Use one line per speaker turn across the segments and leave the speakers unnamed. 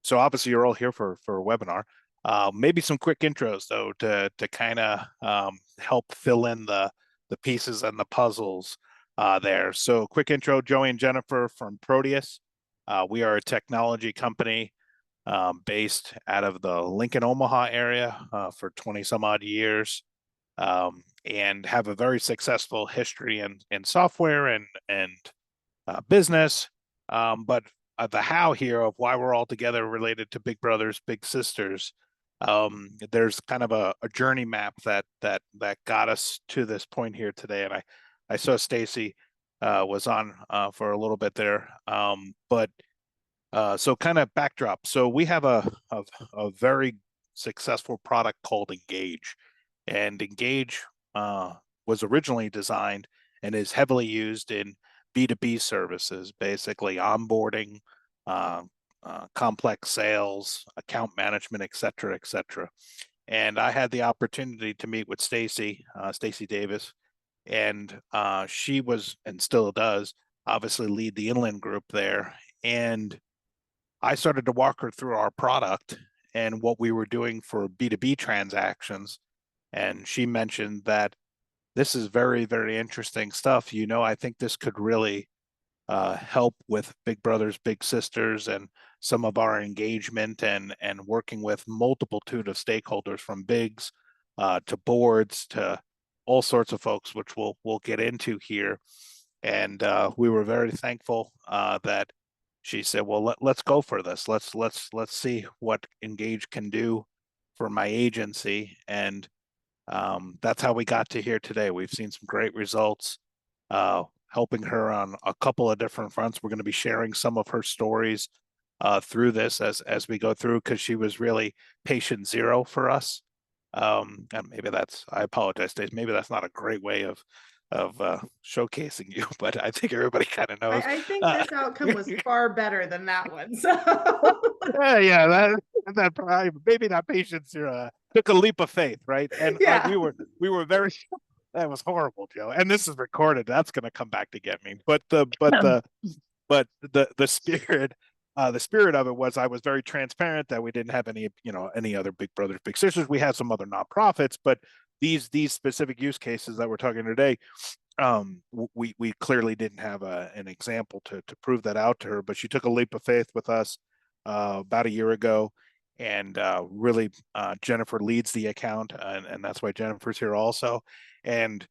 So obviously you're all here for a webinar. Maybe some quick intros though to kind of help fill in the pieces and the puzzles there. So quick intro, Joey and Jennifer from Proteus. We are a technology company based out of the Lincoln, Omaha area for 20 some odd years, and have a very successful history in software and business. But the how here of why we're all together related to Big Brothers, Big Sisters. There's kind of a journey map that got us to this point here today, and I saw Stacy was on for a little bit there, but so kind of backdrop. So we have a very successful product called Engage, and Engage was originally designed and is heavily used in B2B services, basically onboarding, uh, complex sales, account management, et cetera, et cetera. And I had the opportunity to meet with Stacy Davis, and she was and still does obviously lead the inland group there. And I started to walk her through our product and what we were doing for B2B transactions. And she mentioned that this is very, very interesting stuff. I think this could really help with Big Brothers, Big Sisters, and some of our engagement and working with multitude of stakeholders from bigs to boards to all sorts of folks, which we'll get into here. And we were very thankful that she said, "Well, let's go for this. Let's see what Engage can do for my agency." And that's how we got to here today. We've seen some great results, helping her on a couple of different fronts. We're going to be sharing some of her stories through this as we go through, because she was really patient zero for us. And maybe I apologize, Dave. Maybe that's not a great way of showcasing you, but I think everybody kind of knows.
I think this outcome was far better than that one. So
yeah, that probably maybe not patient zero. Took a leap of faith, right? And
yeah.
we were very. That was horrible, Joe. And this is recorded. That's going to come back to get me. But the spirit of it was I was very transparent that we didn't have any other Big Brothers, Big Sisters. We had some other nonprofits, but these specific use cases that we're talking today, we clearly didn't have an example to prove that out to her. But she took a leap of faith with us about a year ago, and really Jennifer leads the account, and that's why Jennifer's here also. And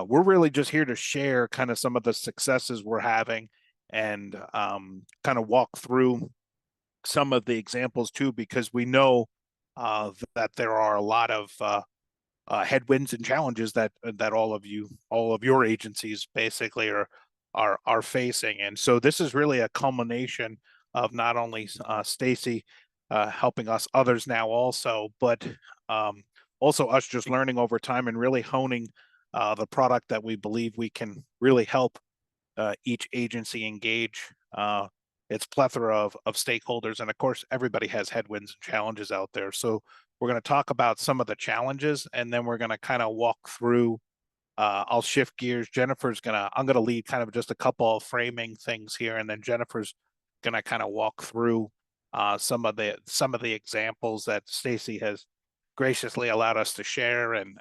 we're really just here to share kind of some of the successes we're having, and kind of walk through some of the examples too, because we know that there are a lot of headwinds and challenges that all of your agencies basically are facing. And so this is really a culmination of not only Stacy helping us, others now also, but also us just learning over time and really honing the product that we believe we can really help each agency engage its plethora of stakeholders. And of course, everybody has headwinds and challenges out there. So we're going to talk about some of the challenges, and then we're going to kind of walk through. I'll shift gears. I'm going to lead kind of just a couple of framing things here, and then Jennifer's going to kind of walk through some of the examples that Stacy has graciously allowed us to share. And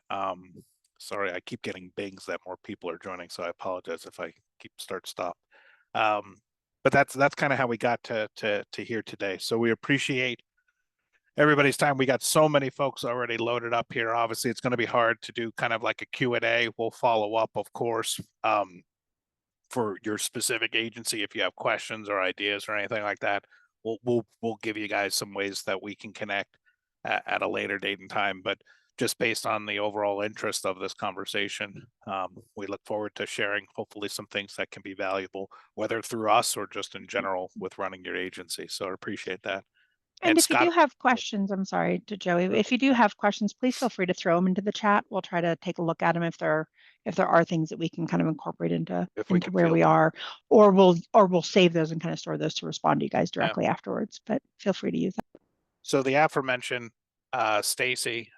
sorry, I keep getting bings that more people are joining, so I apologize if I keep stop. But that's kind of how we got to here today. So we appreciate everybody's time. We got so many folks already loaded up here. Obviously, it's going to be hard to do kind of like a Q&A. We'll follow up, of course, for your specific agency. If you have questions or ideas or anything like that, we'll give you guys some ways that we can connect at a later date and time. But just based on the overall interest of this conversation, we look forward to sharing hopefully some things that can be valuable, whether through us or just in general with running your agency. So I appreciate that.
And if
Scott,
you do have questions, I'm sorry to Joey, if you do have questions, please feel free to throw them into the chat. We'll try to take a look at them if there are things that we can kind of incorporate into where we are, or we'll save those and kind of store those to respond to you guys directly afterwards. But feel free to use that.
So the aforementioned Stacy,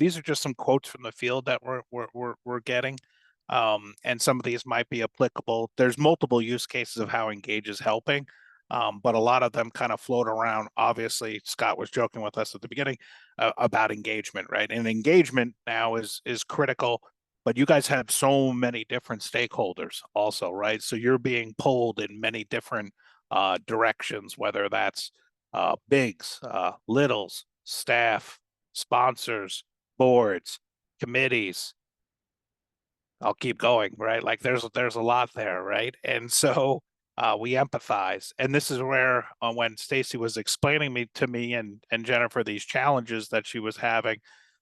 these are just some quotes from the field that we're getting, and some of these might be applicable. There's multiple use cases of how Engage is helping. but a lot of them kind of float around. Obviously, Scott was joking with us at the beginning about engagement, right? And engagement now is critical, but you guys have so many different stakeholders also, right? So you're being pulled in many different directions, whether that's bigs, littles, staff, sponsors, boards, committees. I'll keep going, right? Like there's a lot there, right? And so we empathize, and this is where when Stacy was explaining to me and Jennifer these challenges that she was having,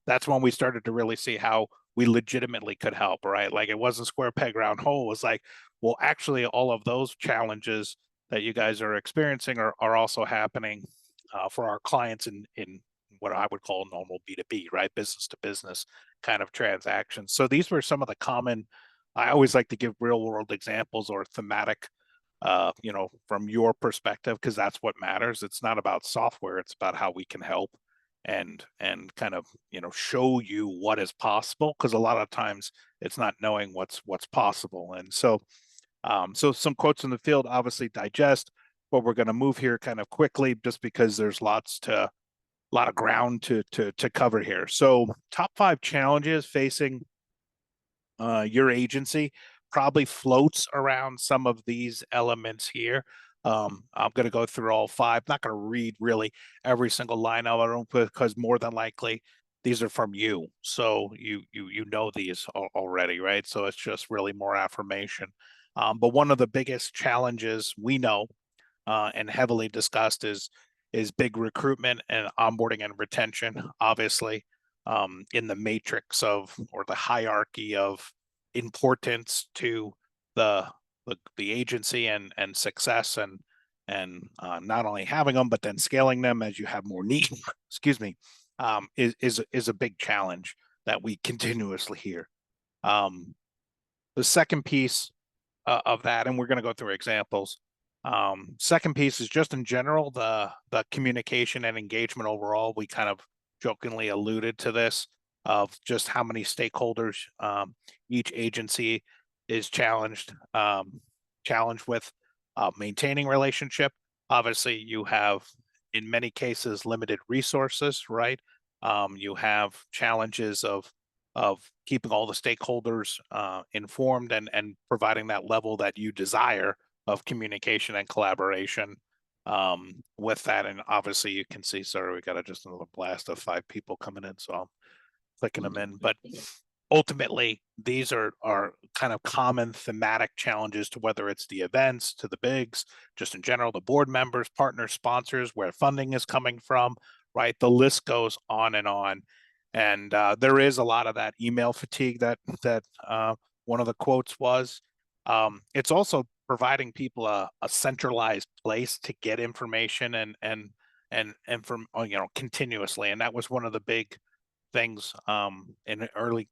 that's when we started to really see how we legitimately could help, right? Like it wasn't square peg round hole. It was like, well, actually, all of those challenges that you guys are experiencing are also happening for our clients in what I would call normal B2B, right? Business to business kind of transactions. So these were some of the common, I always like to give real world examples or thematic, from your perspective, because that's what matters. It's not about software. It's about how we can help and kind of, show you what is possible. Because a lot of times it's not knowing what's possible. And so, so some quotes in the field, obviously digest, but we're going to move here kind of quickly just because there's a lot of ground to cover here. So top 5 challenges facing your agency probably floats around some of these elements here. I'm going to go through all 5. Not going to read really every single line of it because more than likely these are from you. So you know these already, right? So it's just really more affirmation. But one of the biggest challenges we know and heavily discussed is big recruitment and onboarding and retention, obviously, in the matrix of, or the hierarchy of importance to the agency and success and not only having them, but then scaling them as you have more need, excuse me, is a big challenge that we continuously hear. The second piece of that, and we're going to go through examples. Second piece is just in general, the communication and engagement overall. We kind of jokingly alluded to this of just how many stakeholders each agency is challenged with maintaining relationship. Obviously, you have in many cases limited resources, right? You have challenges of keeping all the stakeholders informed and providing that level that you desire of communication and collaboration with that. And obviously you can see, sorry, we got just another blast of 5 people coming in, so I'm clicking them in. But ultimately, these are kind of common thematic challenges to whether it's the events, to the bigs, just in general, the board members, partners, sponsors, where funding is coming from, right? The list goes on. And there is a lot of that email fatigue that one of the quotes was. It's also providing people a centralized place to get information and from continuously. And that was one of the big things in early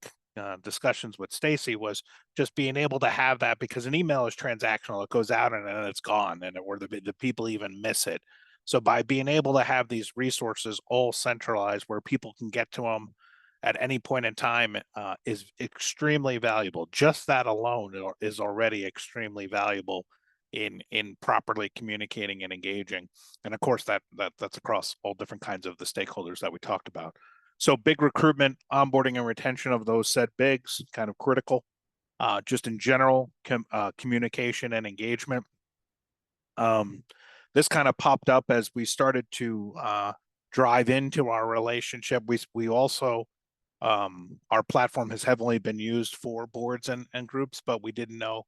discussions with Stacy, was just being able to have that, because an email is transactional. It goes out and then it's gone, or the people even miss it. So by being able to have these resources all centralized where people can get to them at any point in time is extremely valuable. Just that alone is already extremely valuable in properly communicating and engaging. And of course, that's across all different kinds of the stakeholders that we talked about. So big recruitment, onboarding, and retention of those said bigs, kind of critical. Just in general, communication and engagement. This kind of popped up as we started to drive into our relationship. We also, our platform has heavily been used for boards and groups, but we didn't know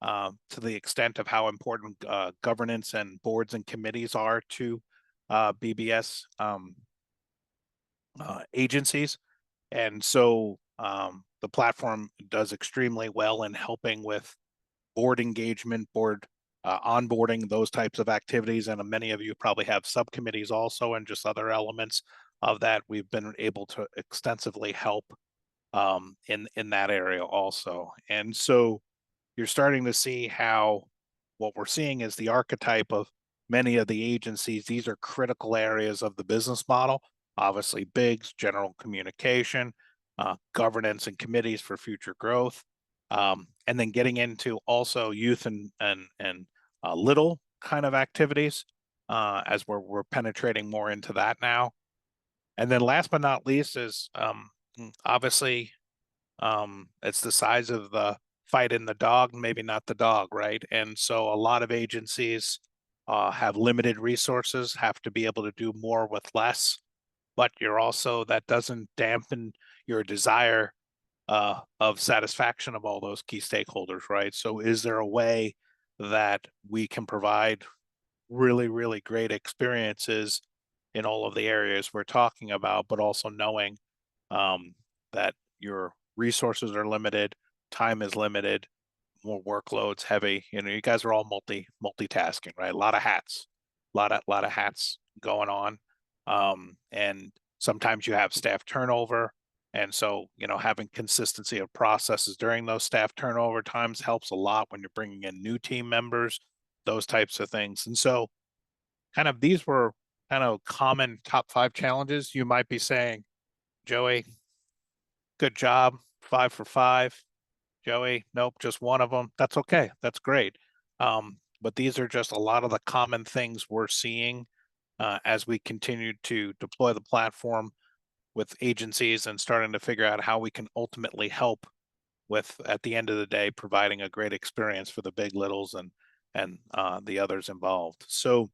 to the extent of how important governance and boards and committees are to BBS agencies. And so the platform does extremely well in helping with board engagement, board onboarding, those types of activities. And many of you probably have subcommittees also, and just other elements of that. We've been able to extensively help in that area also. And so you're starting to see how what we're seeing is the archetype of many of the agencies. These are critical areas of the business model. Obviously, bigs, general communication, governance and committees for future growth, and then getting into also youth and little kind of activities as we're penetrating more into that now. And then last but not least is obviously it's the size of the fight in the dog, maybe not the dog, right? And so a lot of agencies have limited resources, have to be able to do more with less, but you're also, that doesn't dampen your desire of satisfaction of all those key stakeholders, right? So is there a way that we can provide really, really great experiences in all of the areas we're talking about, but also knowing that your resources are limited, time is limited, more workloads heavy. You know, you guys are all multitasking, right? A lot of hats, lot of hats going on. And sometimes you have staff turnover. And so, you know, having consistency of processes during those staff turnover times helps a lot when you're bringing in new team members, those types of things. And so kind of these were kind of common top 5 challenges. You might be saying, Joey, good job, 5 for 5. Joey, nope, just one of them. That's okay. That's great. But these are just a lot of the common things we're seeing as we continue to deploy the platform with agencies and starting to figure out how we can ultimately help with, at the end of the day, providing a great experience for the big littles and the others involved. So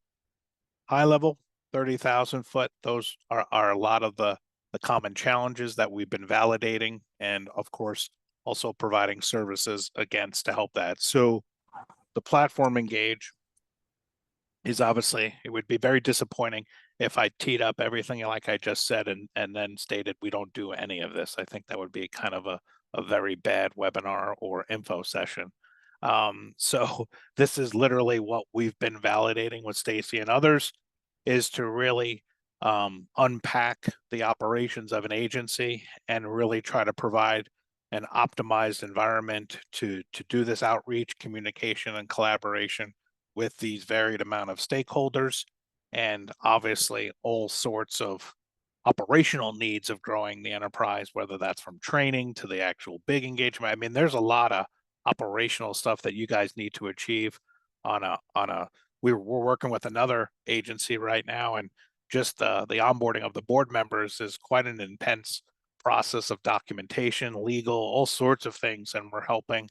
high level, 30,000 foot, those are a lot of the common challenges that we've been validating, and of course, also providing services against to help that. So the ProteusEngage is obviously, it would be very disappointing if I teed up everything like I just said and then stated we don't do any of this. I think that would be kind of a very bad webinar or info session. So this is literally what we've been validating with Stacy and others, is to really unpack the operations of an agency and really try to provide an optimized environment to do this outreach, communication, and collaboration with these varied amount of stakeholders, and obviously all sorts of operational needs of growing the enterprise, whether that's from training to the actual big engagement. I mean, there's a lot of operational stuff that you guys need to achieve on a we're working with another agency right now, and just the onboarding of the board members is quite an intense process of documentation, legal, all sorts of things, and we're helping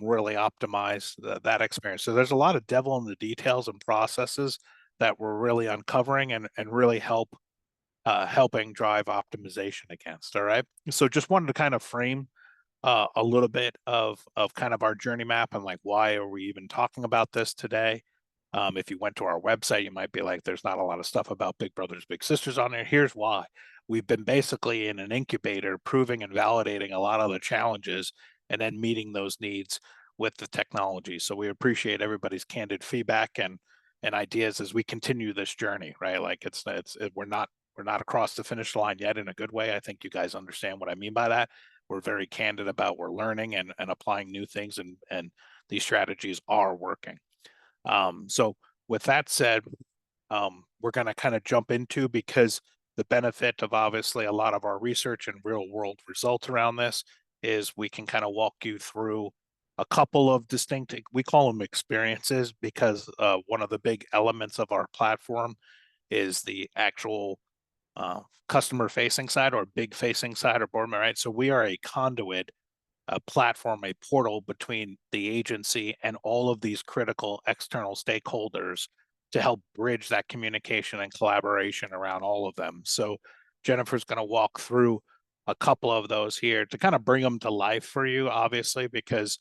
really optimize that experience. So there's a lot of devil in the details and processes that we're really uncovering and really helping drive optimization against. All right. So just wanted to kind of frame a little bit of kind of our journey map and like, why are we even talking about this today? If you went to our website, you might be like, there's not a lot of stuff about Big Brothers Big Sisters on there. Here's why. We've been basically in an incubator proving and validating a lot of the challenges and then meeting those needs with the technology. So we appreciate everybody's candid feedback and ideas as we continue this journey, right? Like we're not across the finish line yet in a good way. I think you guys understand what I mean by that. We're very candid about we're learning and applying new things, and these strategies are working. So with that said, we're going to kind of jump into, because the benefit of obviously a lot of our research and real world results around this is we can kind of walk you through a couple of distinct, we call them experiences, because one of the big elements of our platform is the actual customer facing side or big facing side or board member, right? So we are a conduit, a platform, a portal between the agency and all of these critical external stakeholders to help bridge that communication and collaboration around all of them. So Jennifer's going to walk through a couple of those here to kind of bring them to life for you, obviously, because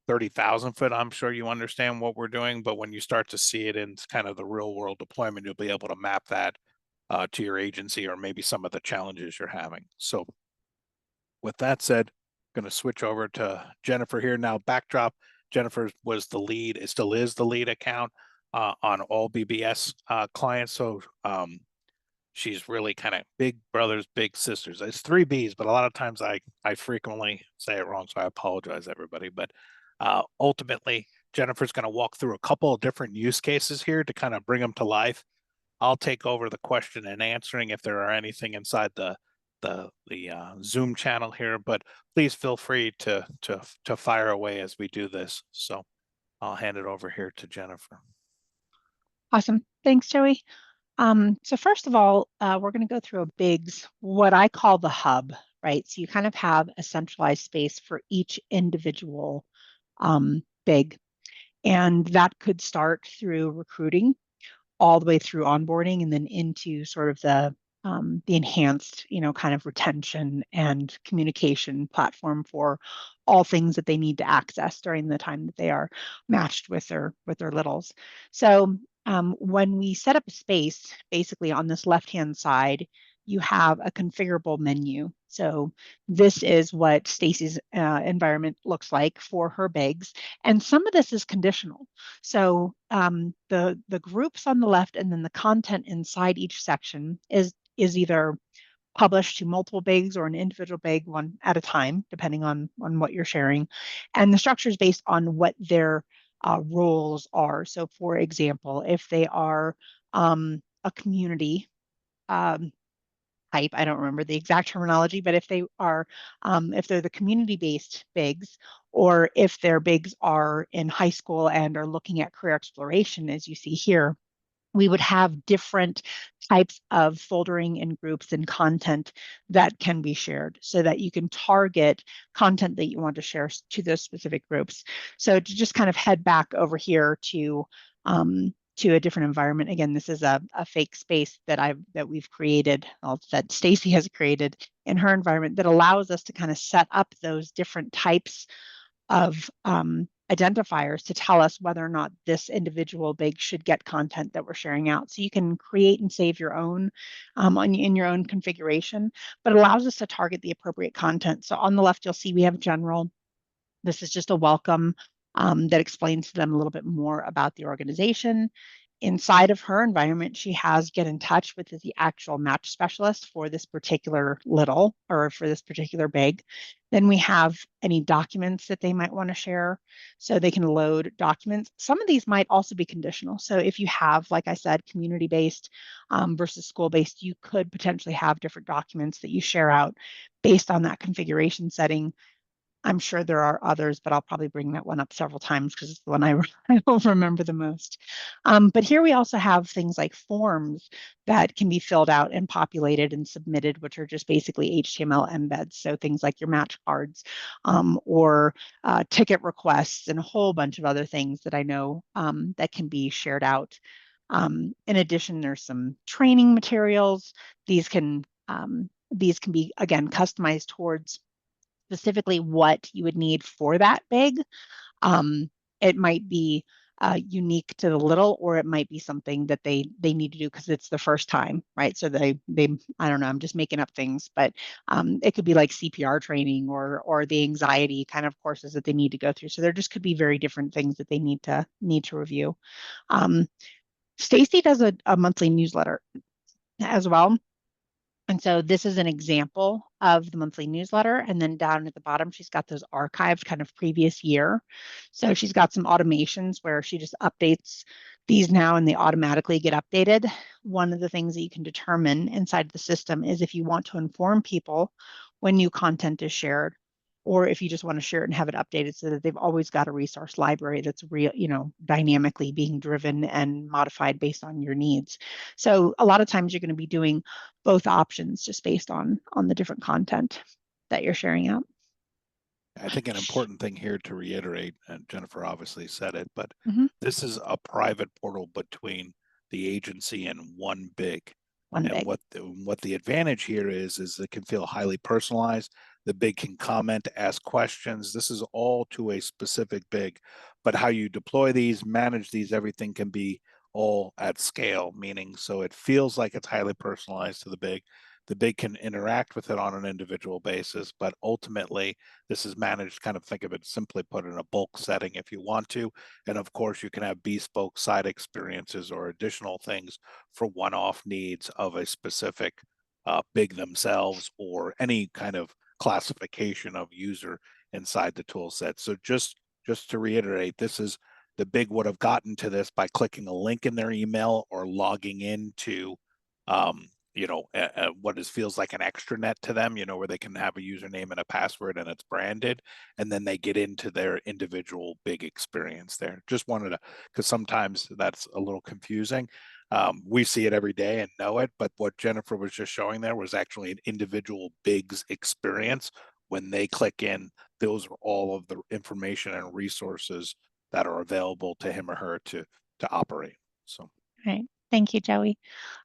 30,000 foot, I'm sure you understand what we're doing, but when you start to see it in kind of the real world deployment, you'll be able to map that to your agency or maybe some of the challenges you're having. So with that said, going to switch over to Jennifer here. Now, backdrop, Jennifer was the lead, it still is the lead account on all BBS clients. So she's really kind of big brothers, big sisters. It's 3 Bs, but a lot of times I frequently say it wrong, so I apologize, everybody. But ultimately, Jennifer's going to walk through a couple of different use cases here to kind of bring them to life. I'll take over the question and answering if there are anything inside the Zoom channel here, but please feel free to fire away as we do this. So I'll hand it over here to Jennifer.
Awesome. Thanks, Joey. So first of all, we're going to go through a BIGS, what I call the hub, right? So you kind of have a centralized space for each individual BIG. And that could start through recruiting all the way through onboarding and then into sort of the enhanced, kind of retention and communication platform for all things that they need to access during the time that they are matched with their littles. So when we set up a space, basically on this left-hand side, you have a configurable menu. So this is what Stacy's environment looks like for her bags. And some of this is conditional. So the groups on the left and then the content inside each section is either published to multiple bags or an individual bag one at a time, depending on what you're sharing. And the structure is based on what their roles are. So for example, if they are a community type, I don't remember the exact terminology, but if they're the community-based bigs, or if their bigs are in high school and are looking at career exploration, as you see here, we would have different types of foldering and groups and content that can be shared so that you can target content that you want to share to those specific groups. So to just kind of head back over here to a different environment. Again, this is a fake space that we've created, that Stacy has created in her environment that allows us to kind of set up those different types of identifiers to tell us whether or not this individual big should get content that we're sharing out. So you can create and save your own in your own configuration, but it allows us to target the appropriate content. So on the left, you'll see we have general. This is just a welcome that explains to them a little bit more about the organization. Inside of her environment, she has get in touch with the actual match specialist for this particular little or for this particular bag. Then we have any documents that they might want to share. So they can load documents. Some of these might also be conditional. So if you have, like I said, community-based versus school-based, you could potentially have different documents that you share out based on that configuration setting. I'm sure there are others, but I'll probably bring that one up several times because it's the one I will remember the most. But here we also have things like forms that can be filled out and populated and submitted, which are just basically HTML embeds. So things like your match cards or ticket requests and a whole bunch of other things that I know that can be shared out. In addition, there's some training materials. These can be, again, customized towards specifically what you would need for that big. It might be unique to the little, or it might be something that they need to do because it's the first time, right? So they I don't know, I'm just making up things, but it could be like CPR training or the anxiety kind of courses that they need to go through. So there just could be very different things that they need to review. Stacy does a monthly newsletter as well. And so this is an example of the monthly newsletter. And then down at the bottom, she's got those archived kind of previous year. So she's got some automations where she just updates these now and they automatically get updated. One of the things that you can determine inside the system is if you want to inform people when new content is shared, or if you just want to share it and have it updated so that they've always got a resource library that's real, dynamically being driven and modified based on your needs. So a lot of times you're going to be doing both options just based on the different content that you're sharing out.
I think an important thing here to reiterate, and Jennifer obviously said it, but this is a private portal between the agency and one big. And what the advantage here is it can feel highly personalized. The big can comment, ask questions. This is all to a specific big, but how you deploy these, manage these, everything can be all at scale, meaning so it feels like it's highly personalized to the big. The big can interact with it on an individual basis, but ultimately this is managed, kind of think of it simply put in a bulk setting if you want to. And of course you can have bespoke side experiences or additional things for one-off needs of a specific big themselves or any kind of classification of user inside the tool set. So just to reiterate, this is the big would have gotten to this by clicking a link in their email or logging into what feels like an extranet to them, where they can have a username and a password and it's branded, and then they get into their individual big experience there. Just wanted to, because sometimes that's a little confusing. We see it every day and know it, but what Jennifer was just showing there was actually an individual bigs experience. When they click in, those are all of the information and resources that are available to him or her to operate. So.
Right. Thank you, Joey.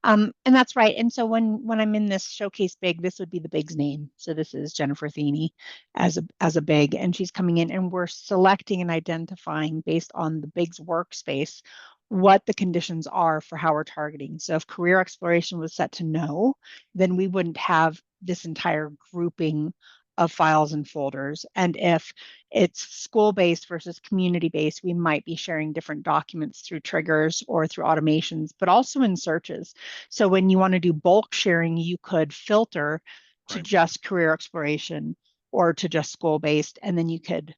And that's right. And so when I'm in this showcase big, this would be the big's name. So this is Jennifer Theeney as a big, and she's coming in, and we're selecting and identifying based on the big's workspace what the conditions are for how we're targeting. So if career exploration was set to no, then we wouldn't have this entire grouping of files and folders. And if it's school-based versus community-based, we might be sharing different documents through triggers or through automations, but also in searches. So when you want to do bulk sharing, you could filter to just career exploration or to just school-based, and then you could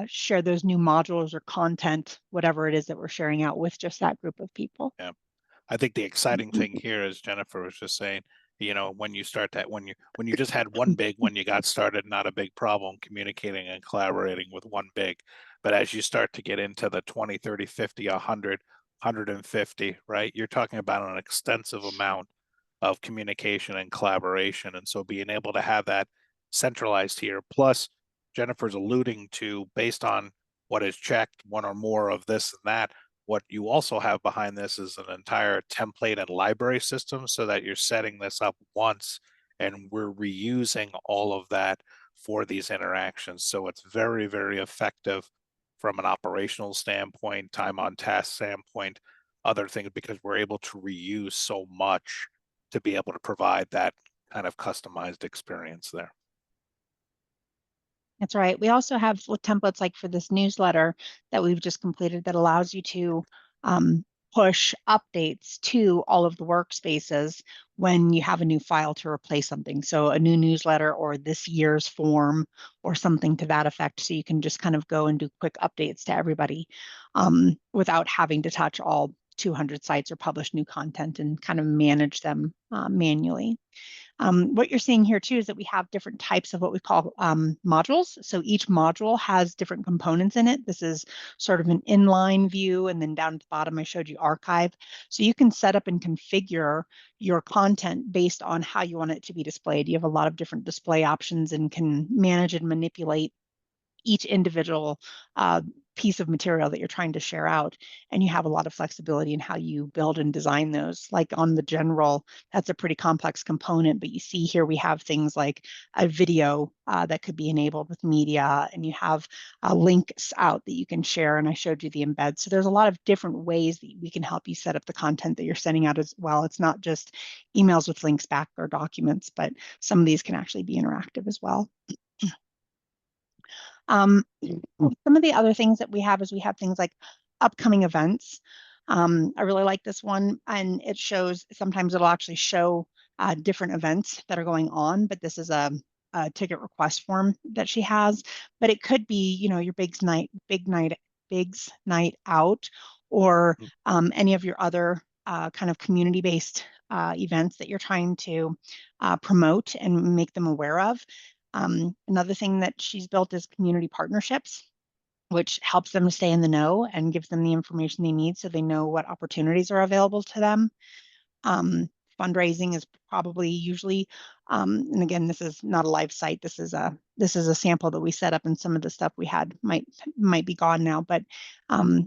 share those new modules or content, whatever it is that we're sharing out with just that group of people.
Yeah. I think the exciting thing here, as Jennifer was just saying, when you start that, when you just had one big, when you got started, not a big problem communicating and collaborating with one big. But as you start to get into the 20, 30, 50, 100, 150, right, you're talking about an extensive amount of communication and collaboration. And so being able to have that centralized here, plus Jennifer's alluding to, based on what is checked, one or more of this and that, what you also have behind this is an entire template and library system, so that you're setting this up once and we're reusing all of that for these interactions. So it's very, very effective from an operational standpoint, time on task standpoint, other things, because we're able to reuse so much to be able to provide that kind of customized experience there.
That's right. We also have templates like for this newsletter that we've just completed that allows you to push updates to all of the workspaces when you have a new file to replace something. So a new newsletter or this year's form or something to that effect. So you can just kind of go and do quick updates to everybody without having to touch all 200 sites or publish new content and kind of manage them manually. What you're seeing here too is that we have different types of what we call modules. So each module has different components in it. This is sort of an inline view, and then down at the bottom I showed you archive. So you can set up and configure your content based on how you want it to be displayed. You have a lot of different display options and can manage and manipulate each individual piece of material that you're trying to share out. And you have a lot of flexibility in how you build and design those. Like on the general, that's a pretty complex component, but you see here we have things like a video that could be enabled with media, and you have links out that you can share. And I showed you the embed. So there's a lot of different ways that we can help you set up the content that you're sending out as well. It's not just emails with links back or documents, but some of these can actually be interactive as well. Some of the other things that we have is we have things like upcoming events. I really like this one, and it shows, sometimes it'll actually show different events that are going on, but this is a ticket request form that she has. But it could be, your bigs night out, or any of your other kind of community-based events that you're trying to promote and make them aware of. Another thing that she's built is community partnerships, which helps them to stay in the know and gives them the information they need so they know what opportunities are available to them. Fundraising is probably usually, and again, this is not a live site. This is a sample that we set up, and some of the stuff we had might be gone now, but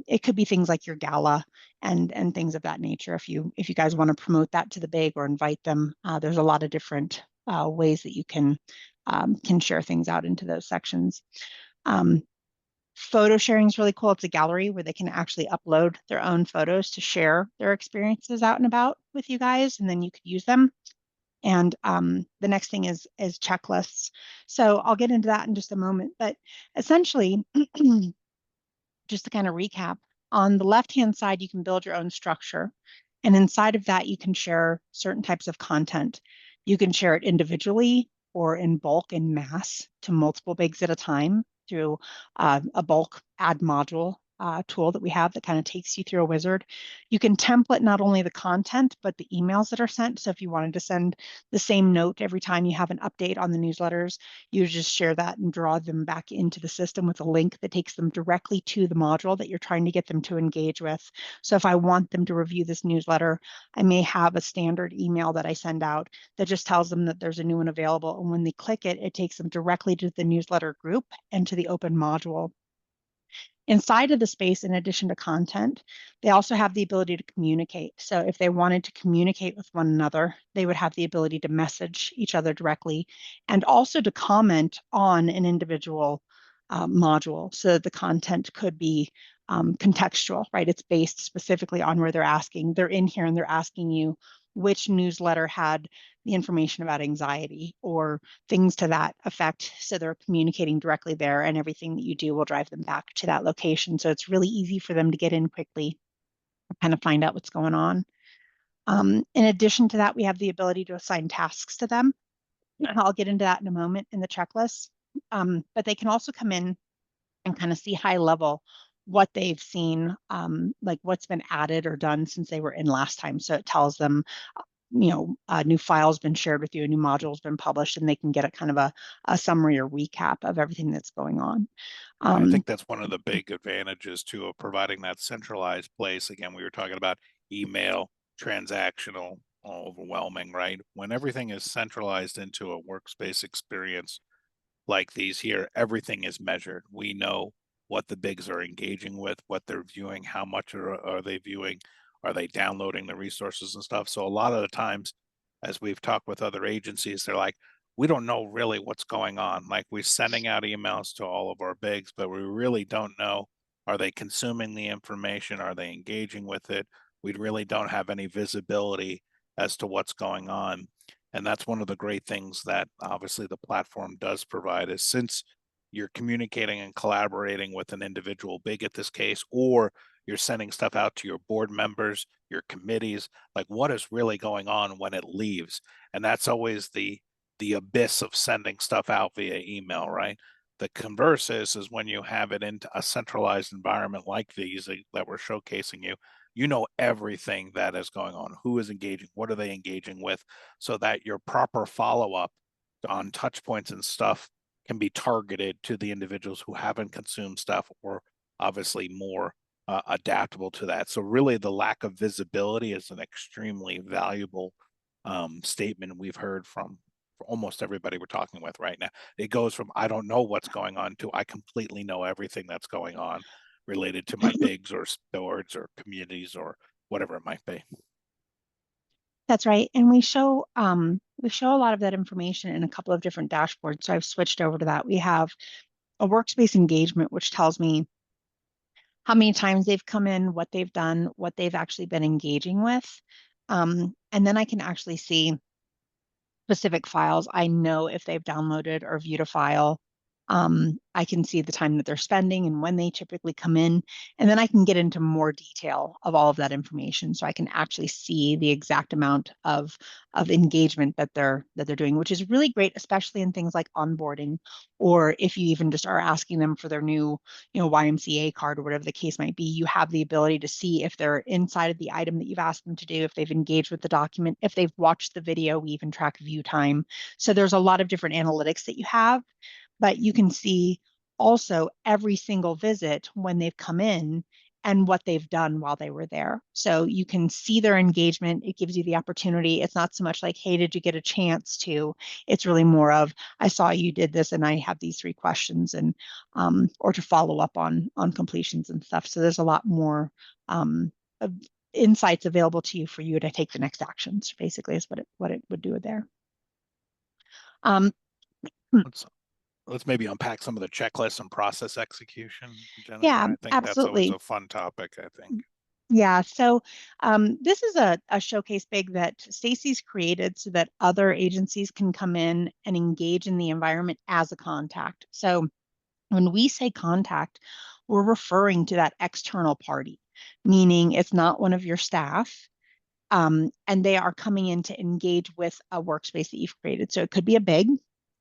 it could be things like your gala and things of that nature. If you guys want to promote that to the big or invite them, there's a lot of different ways that you can share things out into those sections. Photo sharing is really cool. It's a gallery where they can actually upload their own photos to share their experiences out and about with you guys, and then you could use them. And the next thing is checklists. So I'll get into that in just a moment, but essentially, just to kind of recap, on the left-hand side, you can build your own structure. And inside of that, you can share certain types of content. You can share it individually or in bulk and mass to multiple bigs at a time through a bulk add module tool that we have that kind of takes you through a wizard. You can template not only the content, but the emails that are sent. So if you wanted to send the same note every time you have an update on the newsletters, you just share that and draw them back into the system with a link that takes them directly to the module that you're trying to get them to engage with. So if I want them to review this newsletter, I may have a standard email that I send out that just tells them that there's a new one available. And when they click it, it takes them directly to the newsletter group and to the open module. Inside of the space, in addition to content, they also have the ability to communicate. So if they wanted to communicate with one another, they would have the ability to message each other directly and also to comment on an individual module. So the content could be contextual, right? It's based specifically on where they're asking. They're in here and they're asking you which newsletter had the information about anxiety or things to that effect. So they're communicating directly there, and everything that you do will drive them back to that location. So it's really easy for them to get in quickly, kind of find out what's going on. In addition to that, we have the ability to assign tasks to them. I'll get into that in a moment in the checklist. But they can also come in and kind of see high level what they've seen, like what's been added or done since they were in last time. So it tells them, a new file's been shared with you, a new module's been published, and they can get a kind of a summary or recap of everything that's going on.
I think that's one of the big advantages too of providing that centralized place. Again, we were talking about email, transactional, overwhelming, right? When everything is centralized into a workspace experience like these here, everything is measured. We know what the bigs are engaging with, what they're viewing, how much are they viewing, are they downloading the resources and stuff. So a lot of the times, as we've talked with other agencies, they're like, we don't know really what's going on. Like, we're sending out emails to all of our bigs, but we really don't know, are they consuming the information? Are they engaging with it? We really don't have any visibility as to what's going on. And that's one of the great things that obviously the platform does provide, is since you're communicating and collaborating with an individual big at this case, or you're sending stuff out to your board members, your committees, like what is really going on when it leaves. And that's always the abyss of sending stuff out via email, right? The converse is when you have it into a centralized environment like these that we're showcasing you, you know everything that is going on, who is engaging, what are they engaging with, so that your proper follow-up on touch points and stuff can be targeted to the individuals who haven't consumed stuff, or obviously more adaptable to that. So really the lack of visibility is an extremely valuable statement we've heard from almost everybody we're talking with right now. It goes from I don't know what's going on to I completely know everything that's going on related to my bigs or boards or communities or whatever it might be.
That's right. And we show a lot of that information in a couple of different dashboards. So I've switched over to that. We have a workspace engagement, which tells me how many times they've come in, what they've done, what they've actually been engaging with. And then I can actually see specific files. I know if they've downloaded or viewed a file. I can see the time that they're spending and when they typically come in, and then I can get into more detail of all of that information, so I can actually see the exact amount of engagement that they're doing, which is really great, especially in things like onboarding, or if you even just are asking them for their new, YMCA card or whatever the case might be. You have the ability to see if they're inside of the item that you've asked them to do, if they've engaged with the document, if they've watched the video. We even track view time. So there's a lot of different analytics that you have. But you can see also every single visit when they've come in and what they've done while they were there. So you can see their engagement. It gives you the opportunity. It's not so much like, hey, did you get a chance to? It's really more of, I saw you did this and I have these 3 questions, and or to follow up on completions and stuff. So there's a lot more insights available to you for you to take the next actions, basically, is what it would do there.
Let's maybe unpack some of the checklists and process execution, Jennifer.
Yeah,
I think
absolutely.
that's always a fun topic, I think.
Yeah, so this is a showcase big that Stacy's created so that other agencies can come in and engage in the environment as a contact. So when we say contact, we're referring to that external party, meaning it's not one of your staff. And they are coming in to engage with a workspace that you've created. So it could be a big,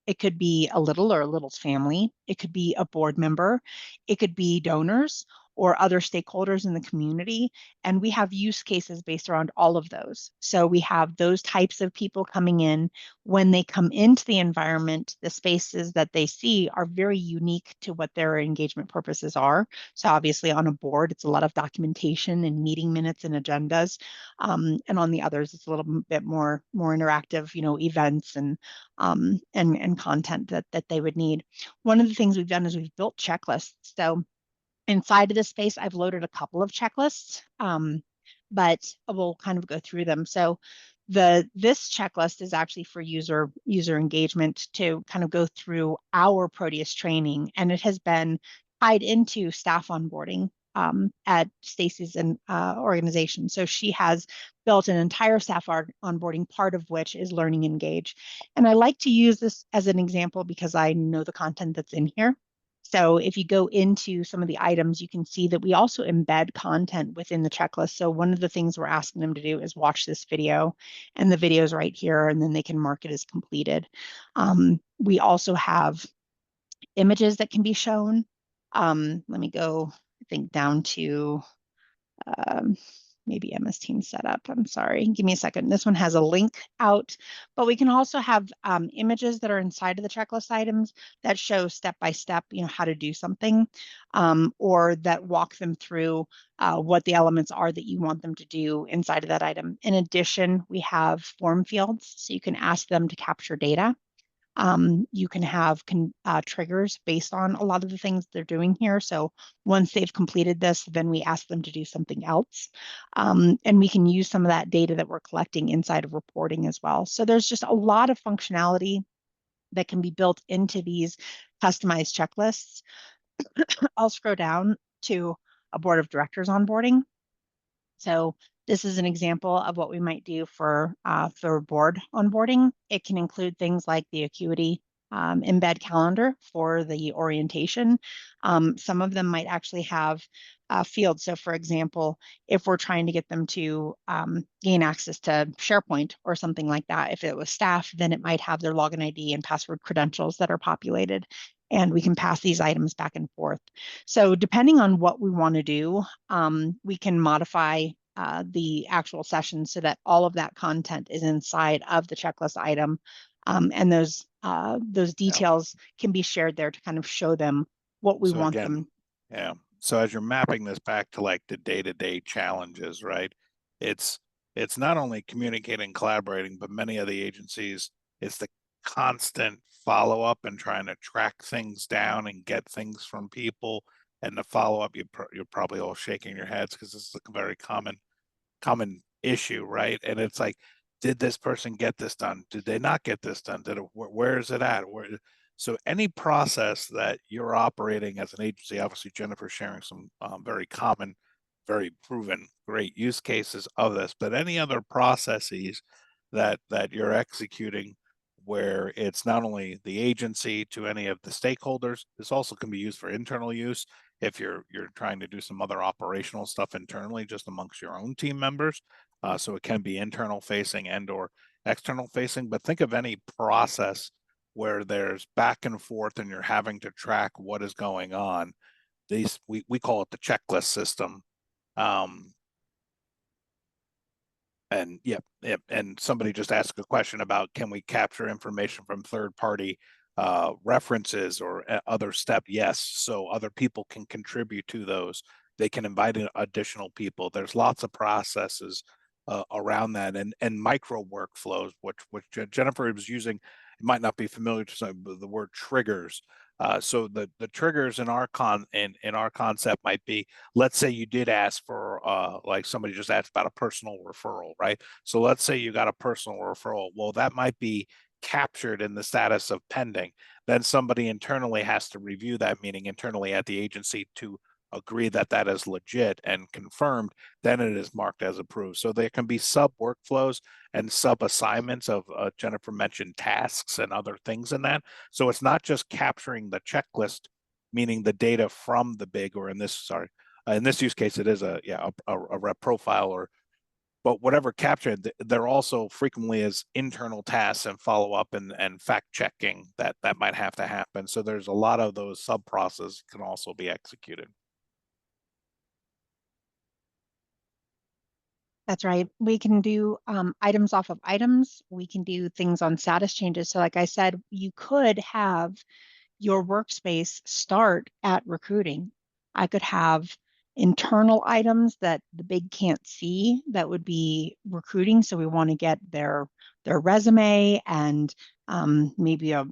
it could be a little or a little's family, it could be a board member, it could be donors, or other stakeholders in the community. And we have use cases based around all of those. So we have those types of people coming in. When they come into the environment, the spaces that they see are very unique to what their engagement purposes are. So obviously on a board, it's a lot of documentation and meeting minutes and agendas. And on the others, it's a little bit more interactive, events and content that they would need. One of the things we've done is we've built checklists. So inside of this space, I've loaded a couple of checklists, but we'll kind of go through them. So this checklist is actually for user engagement to kind of go through our Proteus training, and it has been tied into staff onboarding at Stacy's organization. So she has built an entire staff onboarding, part of which is learning engage. And I like to use this as an example because I know the content that's in here. So if you go into some of the items, you can see that we also embed content within the checklist. So one of the things we're asking them to do is watch this video, and the video is right here, and then they can mark it as completed. We also have images that can be shown. Let me go, I think, down to maybe MS Teams setup. I'm sorry, give me a second. This one has a link out, but we can also have images that are inside of the checklist items that show step by step, how to do something, or that walk them through what the elements are that you want them to do inside of that item. In addition, we have form fields, so you can ask them to capture data. You can have triggers based on a lot of the things they're doing here. So once they've completed this, then we ask them to do something else. And we can use some of that data that we're collecting inside of reporting as well. So there's just a lot of functionality that can be built into these customized checklists. I'll scroll down to a board of directors onboarding. So this is an example of what we might do for board onboarding. It can include things like the Acuity embed calendar for the orientation. Some of them might actually have fields. So for example, if we're trying to get them to gain access to SharePoint or something like that, if it was staff, then it might have their login ID and password credentials that are populated, and we can pass these items back and forth. So depending on what we want to do, we can modify the actual session so that all of that content is inside of the checklist item. And those details can be shared there to kind of show them what we want them.
Yeah. So as you're mapping this back to like the day-to-day challenges, right? It's not only communicating and collaborating, but many of the agencies, it's the constant follow-up and trying to track things down and get things from people. And the follow-up, you're probably all shaking your heads because this is a very common issue, right? And it's like, did this person get this done? Did they not get this done? Where is it at? So any process that you're operating as an agency, obviously Jennifer's sharing some very common, very proven, great use cases of this, but any other processes that you're executing where it's not only the agency to any of the stakeholders, this also can be used for internal use if you're trying to do some other operational stuff internally just amongst your own team members. So it can be internal facing and or external facing, but think of any process where there's back and forth and you're having to track what is going on. We call it the checklist system. And yep. And somebody just asked a question about, can we capture information from third-party references or other step? Yes. So other people can contribute to those. They can invite in additional people. There's lots of processes around that, and micro workflows, which Jennifer was using. It might not be familiar to some, but the word triggers. So the triggers in our concept might be, let's say you did ask for like somebody just asked about a personal referral, right? So let's say you got a personal referral. Well, that might be captured in the status of pending. Then somebody internally has to review that, meaning internally at the agency, to agree that that is legit and confirmed. Then it is marked as approved. So there can be sub workflows and sub assignments of Jennifer mentioned tasks and other things in that. So it's not just capturing the checklist, meaning the data from the big, or in this use case, it is a rep profile, but whatever captured, there also frequently is internal tasks and follow up and fact checking that might have to happen. So there's a lot of those sub processes can also be executed.
That's right. We can do items off of items. We can do things on status changes. So like I said, you could have your workspace start at recruiting. I could have internal items that the big can't see that would be recruiting. So we want to get their resume and maybe a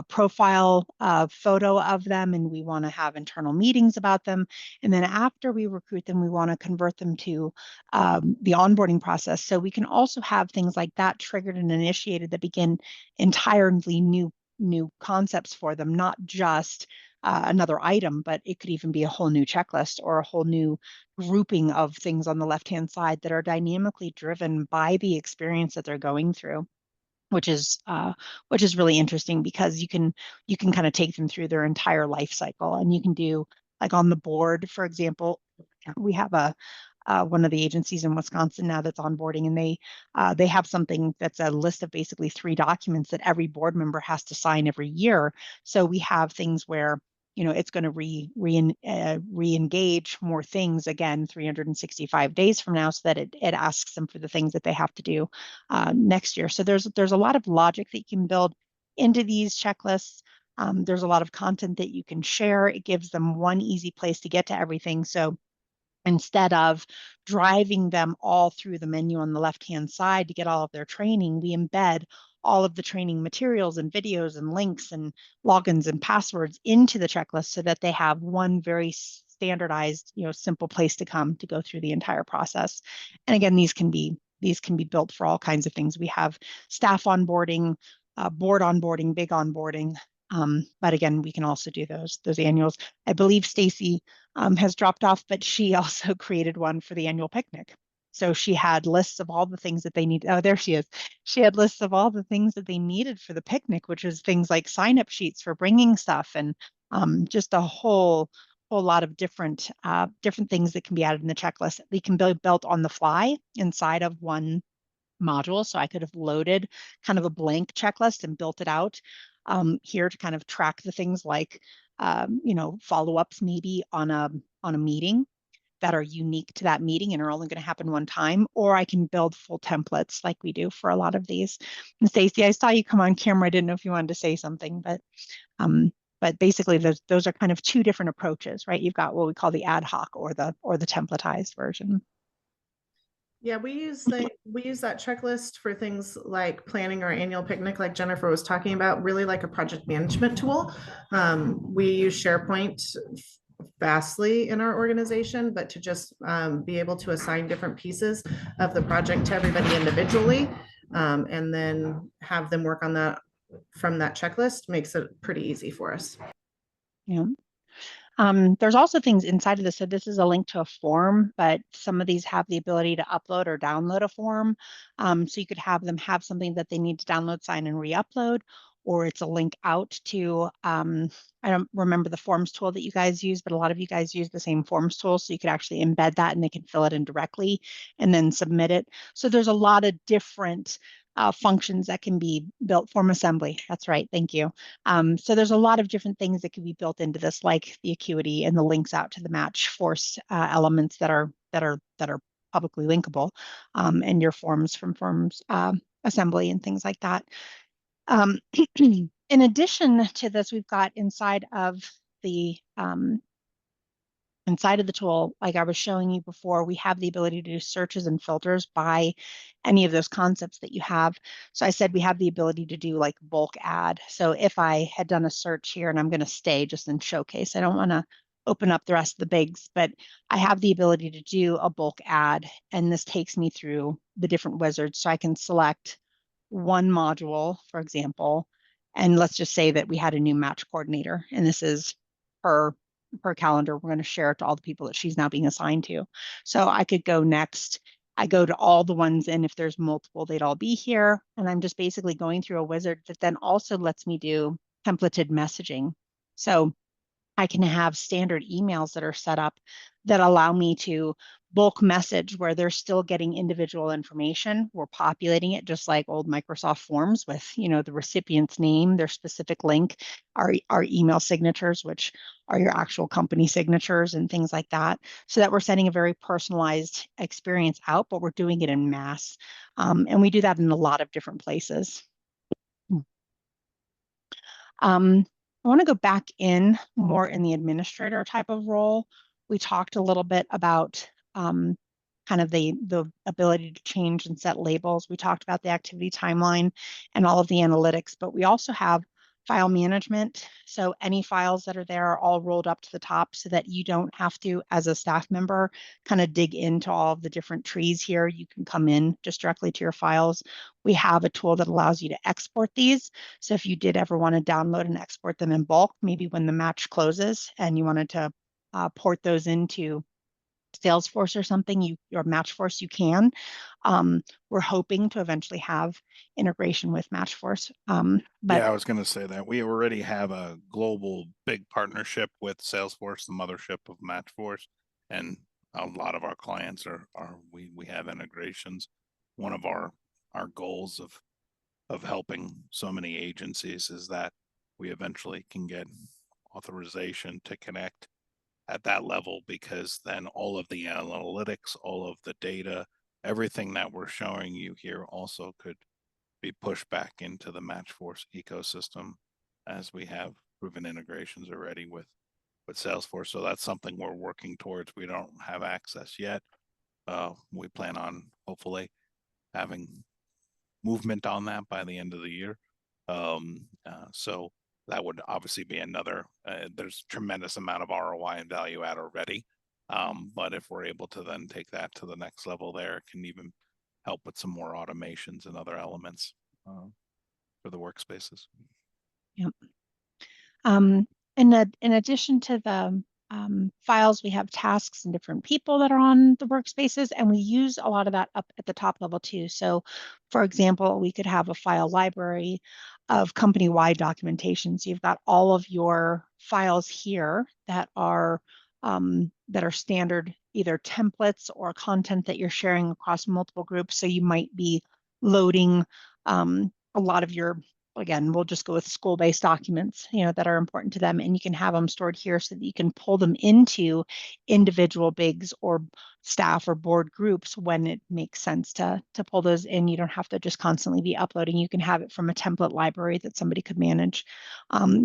profile photo of them, and we want to have internal meetings about them. And then after we recruit them, we want to convert them to the onboarding process. So we can also have things like that triggered and initiated that begin entirely new concepts for them, not just another item, but it could even be a whole new checklist or a whole new grouping of things on the left-hand side that are dynamically driven by the experience that they're going through, which is really interesting because you can kind of take them through their entire life cycle, and you can do like on the board, for example, we have one of the agencies in Wisconsin now that's onboarding, and they have something that's a list of basically 3 documents that every board member has to sign every year. So we have things where it's going to re-engage more things again 365 days from now, so that it asks them for the things that they have to do next year. So there's a lot of logic that you can build into these checklists. There's a lot of content that you can share. It gives them one easy place to get to everything. So instead of driving them all through the menu on the left-hand side to get all of their training, we embed all of the training materials and videos and links and logins and passwords into the checklist so that they have one very standardized, simple place to come to go through the entire process. And again, these can be built for all kinds of things. We have staff onboarding, board onboarding, big onboarding. But again, we can also do those annuals. I believe Stacy has dropped off, but she also created one for the annual picnic. So she had lists of all the things that they need. Oh, there she is. She had lists of all the things that they needed for the picnic, which is things like sign-up sheets for bringing stuff, and just a whole lot of different things that can be added in the checklist. They can be built on the fly inside of one module. So I could have loaded kind of a blank checklist and built it out here to kind of track the things like, follow-ups maybe on a meeting that are unique to that meeting and are only going to happen one time, or I can build full templates like we do for a lot of these. And Stacey, I saw you come on camera. I didn't know if you wanted to say something, but basically those are kind of 2 different approaches, right? You've got what we call the ad hoc or the templatized version.
Yeah, we use that checklist for things like planning our annual picnic, like Jennifer was talking about, really like a project management tool. We use SharePoint vastly in our organization, but to just be able to assign different pieces of the project to everybody individually, and then have them work on that from that checklist makes it pretty easy for us.
Yeah. There's also things inside of this. So this is a link to a form, but some of these have the ability to upload or download a form. So you could have them have something that they need to download, sign, and re-upload, or it's a link out to, I don't remember the forms tool that you guys use, but a lot of you guys use the same forms tool. So you could actually embed that and they can fill it in directly and then submit it. So there's a lot of different functions that can be built. Form assembly. That's right. Thank you. So there's a lot of different things that can be built into this, like the acuity and the links out to the match force elements that are publicly linkable, and your forms from forms assembly and things like that. In addition to this, we've got inside of the tool, like I was showing you before, we have the ability to do searches and filters by any of those concepts that you have. So I said we have the ability to do like bulk add. So if I had done a search here, and I'm going to stay just in showcase, I don't want to open up the rest of the bigs, but I have the ability to do a bulk add, and this takes me through the different wizards. So I can select one module, for example, and let's just say that we had a new match coordinator, and this is her calendar. We're going to share it to all the people that she's now being assigned to. So I could go next. I go to all the ones, and if there's multiple, they'd all be here. And I'm just basically going through a wizard that then also lets me do templated messaging. So I can have standard emails that are set up that allow me to bulk message where they're still getting individual information. We're populating it just like old Microsoft Forms with, the recipient's name, their specific link, our email signatures, which are your actual company signatures and things like that, so that we're sending a very personalized experience out, but we're doing it in mass. And we do that in a lot of different places. I want to go back in more in the administrator type of role. We talked a little bit about kind of the ability to change and set labels. We talked about the activity timeline and all of the analytics, but we also have file management. So any files that are there are all rolled up to the top so that you don't have to, as a staff member, kind of dig into all of the different trees here. You can come in just directly to your files. We have a tool that allows you to export these. So if you did ever want to download and export them in bulk, maybe when the match closes and you wanted to port those into Salesforce or something, or Matchforce, you can. We're hoping to eventually have integration with Matchforce. But
yeah, I was going to say that we already have a global big partnership with Salesforce, the mothership of Matchforce, and a lot of our clients we have integrations. One of our goals of helping so many agencies is that we eventually can get authorization to connect at that level, because then all of the analytics, all of the data, everything that we're showing you here also could be pushed back into the Matchforce ecosystem, as we have proven integrations already with Salesforce. So that's something we're working towards. We don't have access yet. We plan on hopefully having movement on that by the end of the year. So that would obviously be another, there's tremendous amount of ROI and value add already. But if we're able to then take that to the next level there, it can even help with some more automations and other elements for the workspaces.
Yep. In addition to the files, we have tasks and different people that are on the workspaces, and we use a lot of that up at the top level too. So for example, we could have a file library of company-wide documentation. So you've got all of your files here that are standard, either templates or content that you're sharing across multiple groups. So you might be loading a lot of your, again, we'll just go with school-based documents, that are important to them, and you can have them stored here so that you can pull them into individual bigs or staff or board groups when it makes sense to pull those in. You don't have to just constantly be uploading. You can have it from a template library that somebody could manage.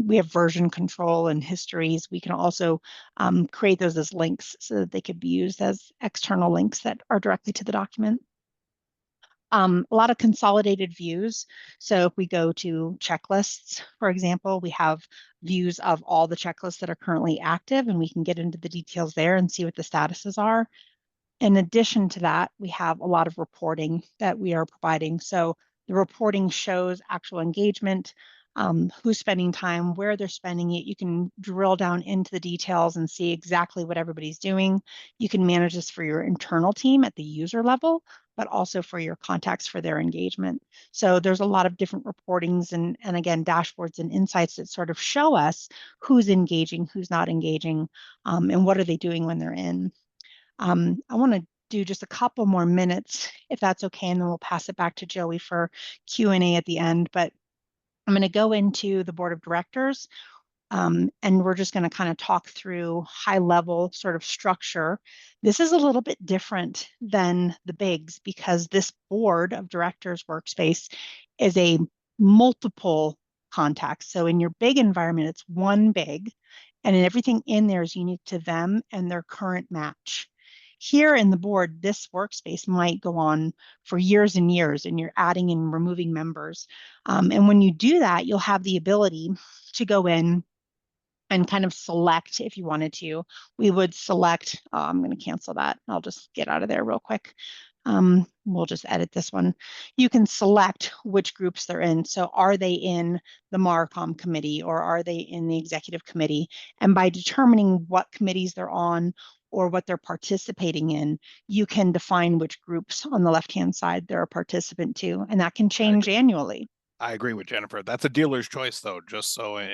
We have version control and histories. We can also create those as links so that they could be used as external links that are directly to the document. A lot of consolidated views. So if we go to checklists, for example, we have views of all the checklists that are currently active, and we can get into the details there and see what the statuses are. In addition to that, we have a lot of reporting that we are providing. So the reporting shows actual engagement, who's spending time, where they're spending it. You can drill down into the details and see exactly what everybody's doing. You can manage this for your internal team at the user level, but also for your contacts for their engagement. So there's a lot of different reportings and again, dashboards and insights that sort of show us who's engaging, who's not engaging, and what are they doing when they're in. I want to do just a couple more minutes, if that's okay, and then we'll pass it back to Joey for Q&A at the end. But I'm going to go into the board of directors, and we're just going to kind of talk through high-level sort of structure. This is a little bit different than the bigs because this board of directors workspace is a multiple contacts. So in your big environment, it's one big, and everything in there is unique to them and their current match. Here in the board, this workspace might go on for years and years, and you're adding and removing members. And when you do that, you'll have the ability to go in and kind of select if you wanted to. We would select, I'm going to cancel that. I'll just get out of there real quick. We'll just edit this one. You can select which groups they're in. So are they in the MARCOM committee or are they in the executive committee? And by determining what committees they're on or what they're participating in, you can define which groups on the left-hand side they're a participant to, and that can change annually.
I agree with Jennifer. That's a dealer's choice, though. Just so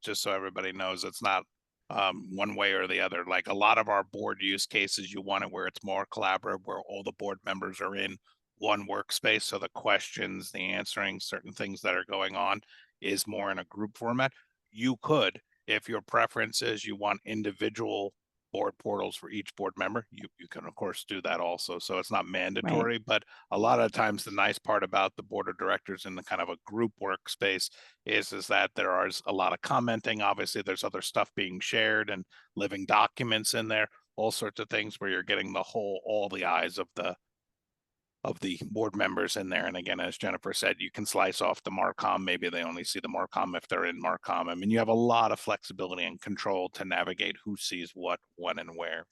just so everybody knows, it's not one way or the other. Like a lot of our board use cases, you want it where it's more collaborative, where all the board members are in one workspace. So the questions, the answering, certain things that are going on is more in a group format. You could, if your preference is you want individual board portals for each board member, you can of course do that also. So it's not mandatory, but a lot of times the nice part about the board of directors in the kind of a group workspace is that there is a lot of commenting. Obviously there's other stuff being shared and living documents in there, all sorts of things where you're getting all the eyes of the board members in there. And again, as Jennifer said, you can slice off the Marcom. Maybe they only see the Marcom if they're in Marcom. I mean, you have a lot of flexibility and control to navigate who sees what, when, and where.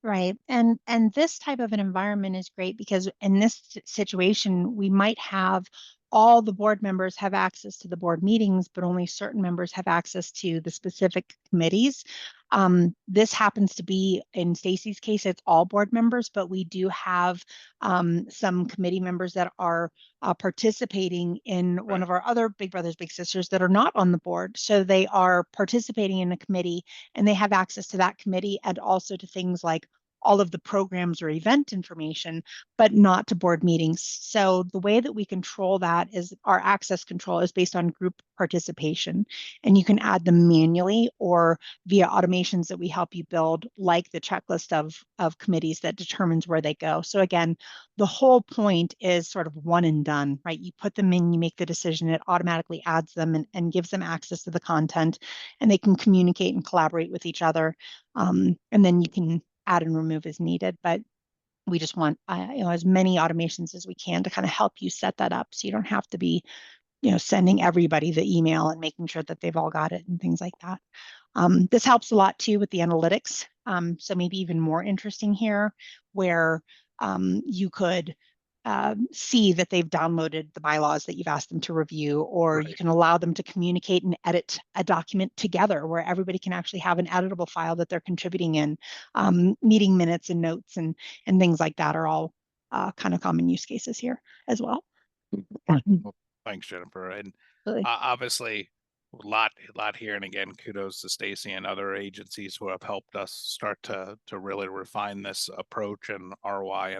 Right. And this type of an environment is great because in this situation, we might have all the board members have access to the board meetings, but only certain members have access to the specific committees. This happens to be, in Stacy's case, it's all board members, but we do have some committee members that are participating in one of our other Big Brothers Big Sisters that are not on the board. So they are participating in a committee and they have access to that committee and also to things like all of the programs or event information, but not to board meetings. So the way that we control that is our access control is based on group participation. And you can add them manually or via automations that we help you build, like the checklist of committees that determines where they go. So again, the whole point is sort of one and done, right? You put them in, you make the decision, it automatically adds them and gives them access to the content, and they can communicate and collaborate with each other. And then you can add and remove as needed, but we just want as many automations as we can to kind of help you set that up so you don't have to be sending everybody the email and making sure that they've all got it and things like that. This helps a lot too with the analytics, so maybe even more interesting here where you could see that they've downloaded the bylaws that you've asked them to review, or you can allow them to communicate and edit a document together where everybody can actually have an editable file that they're contributing in. Meeting minutes and notes and things like that are all kind of common use cases here as well.
Well, thanks, Jennifer. And
Really.
obviously a lot here. And again, kudos to Stacy and other agencies who have helped us start to really refine this approach and ROI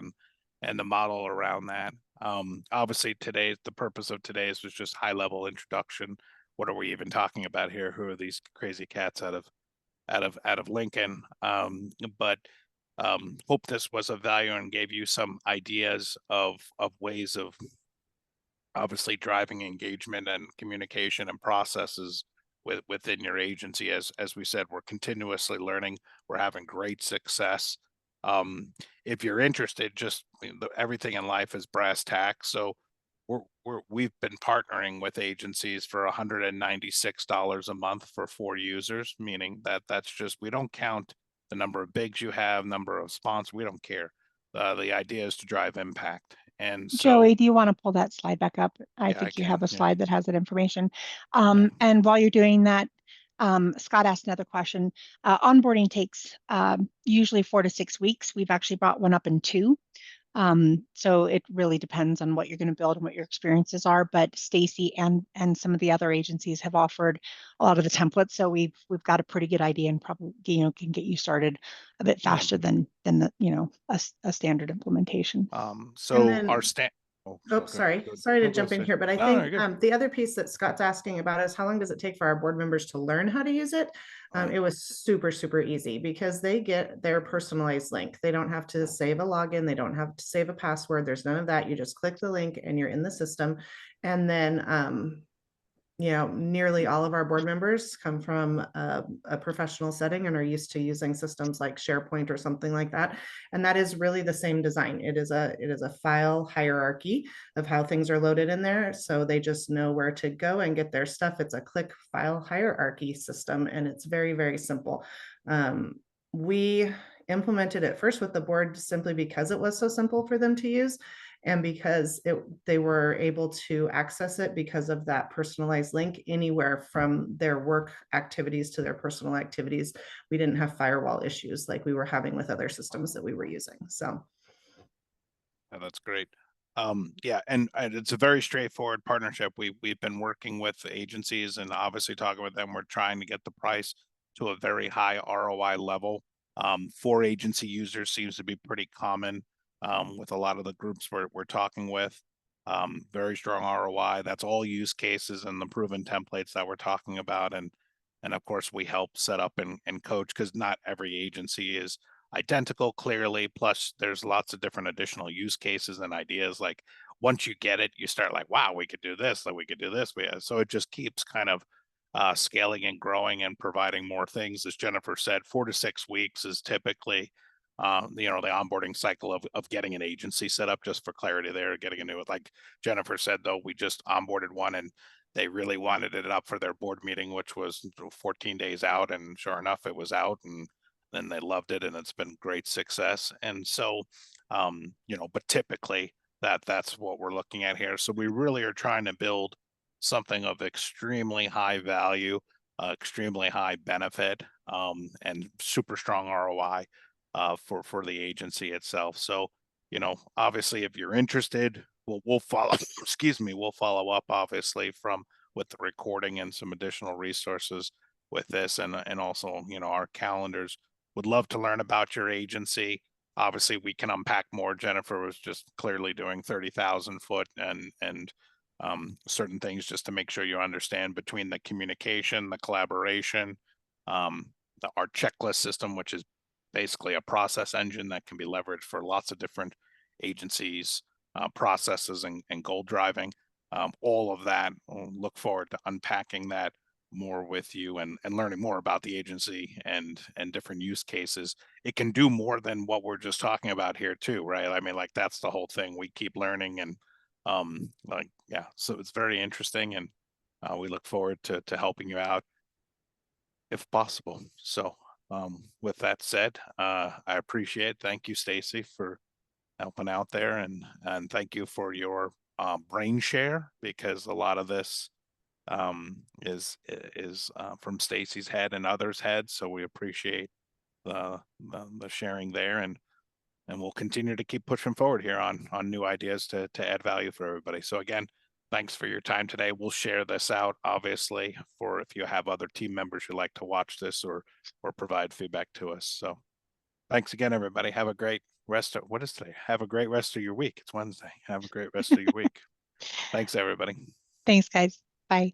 and the model around that. Obviously the purpose of today's was just high level introduction. What are we even talking about here? Who are these crazy cats out of Lincoln? But hope this was of value and gave you some ideas of ways of obviously driving engagement and communication and processes within your agency. As we said, we're continuously learning. We're having great success. If you're interested, just everything in life is brass tacks. So we've been partnering with agencies for $196 a month for 4 users, meaning that's just, we don't count the number of bigs you have, number of sponsors. We don't care. The idea is to drive impact. And so,
Joey, do you want to pull that slide back up? I think you have a slide that has that information. And while you're doing that, Scott asked another question. Onboarding takes usually 4 to 6 weeks. We've actually brought one up in 2. So it really depends on what you're going to build and what your experiences are. But Stacy and some of the other agencies have offered a lot of the templates, so we've got a pretty good idea and probably can get you started a bit faster than the a standard implementation.
So
then,
our
sorry to jump in here, but I think the other piece that Scott's asking about is how long does it take for our board members to learn how to use it? It was super easy because they get their personalized link. They don't have to save a login. They don't have to save a password. There's none of that. You just click the link and you're in the system. And then, nearly all of our board members come from a professional setting and are used to using systems like SharePoint or something like that. And that is really the same design. It is a file hierarchy of how things are loaded in there. So they just know where to go and get their stuff. It's a click file hierarchy system, and it's very simple. We implemented it first with the board simply because it was so simple for them to use. And because they were able to access it because of that personalized link anywhere from their work activities to their personal activities. We didn't have firewall issues like we were having with other systems that we were using. So
that's great. Yeah, and it's a very straightforward partnership. We've been working with agencies and obviously talking with them. We're trying to get the price to a very high ROI level. For agency users seems to be pretty common with a lot of the groups we're talking with. Very strong ROI. That's all use cases and the proven templates that we're talking about. And of course, we help set up and coach, because not every agency is identical, clearly. Plus, there's lots of different additional use cases and ideas. Like once you get it, you start like, wow, we could do this, like we could do this. So it just keeps kind of scaling and growing and providing more things. As Jennifer said, 4 to 6 weeks is typically the onboarding cycle of getting an agency set up. Just for clarity there, getting a new, like Jennifer said, though, we just onboarded one and they really wanted it up for their board meeting, which was 14 days out, and sure enough, it was out, and then they loved it, and it's been great success. And so but typically that's what we're looking at here. So we really are trying to build something of extremely high value, extremely high benefit, and super strong ROI for the agency itself. So obviously, if you're interested, we'll follow excuse me, we'll follow up obviously with the recording and some additional resources with this, and also our calendars. Would love to learn about your agency. Obviously, we can unpack more. Jennifer was just clearly doing 30,000 foot and certain things just to make sure you understand between the communication, the collaboration, our checklist system, which is basically a process engine that can be leveraged for lots of different agencies, processes, and goal driving. All of that. We'll look forward to unpacking that more with you and learning more about the agency and different use cases. It can do more than what we're just talking about here too, right? I mean, like that's the whole thing. We keep learning and so it's very interesting, and we look forward to helping you out if possible. So with that said, I appreciate. Thank you, Stacy, for helping out there, and thank you for your brain share, because a lot of this is from Stacy's head and others' heads. So we appreciate the sharing there, and we'll continue to keep pushing forward here on new ideas to add value for everybody. So again, thanks for your time today. We'll share this out, obviously, for if you have other team members who like to watch this or provide feedback to us. So thanks again, everybody. Have a great rest of, what is today? Have a great rest of your week. It's Wednesday. Have a great rest of your week. Thanks, everybody.
Thanks, guys. Bye.